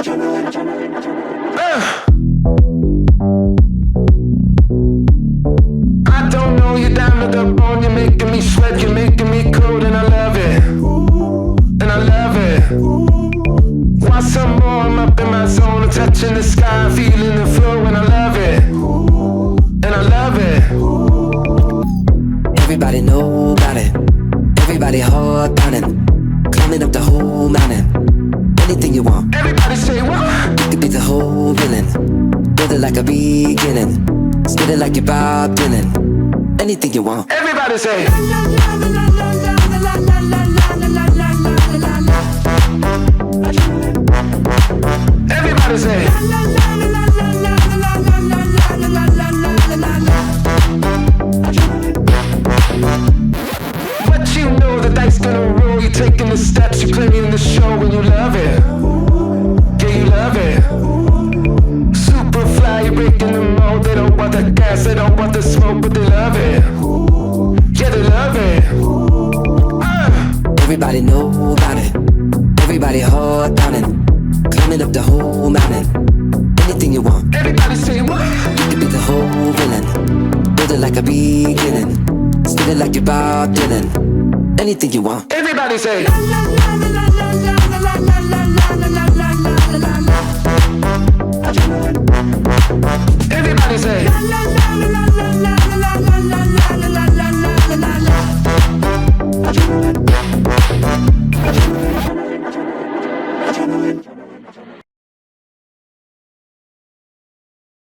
I don't know you down to the bone. You're making me sweat, you're making me cold, and I love it. And I love it. Want some more? I'm up in my zone, I'm touching the sky, feeling the flow, and I love it. And I love it. Everybody know about it. Everybody hard pounding, climbing up the whole mountain. Anything you want. Everybody say what? You could be the whole villain. Build it like a beginning. Spit it like you're Bob Dylan. Anything you want. Everybody say. Everybody say. But you know the dice gonna roll. You're taking the steps, you're playing the show, and you love it. Yeah, you love it. Super fly, you're breaking the mold. They don't want the gas, they don't want the smoke, but they love it. Yeah, they love it. Everybody know about it. Everybody hard pounding, climbing up the whole mountain. Anything you want. Everybody say what? You could be the whole villain. Build it like a beginning. Spit it like you're Bob Dylan. Anything you want. Everybody say. Everybody say.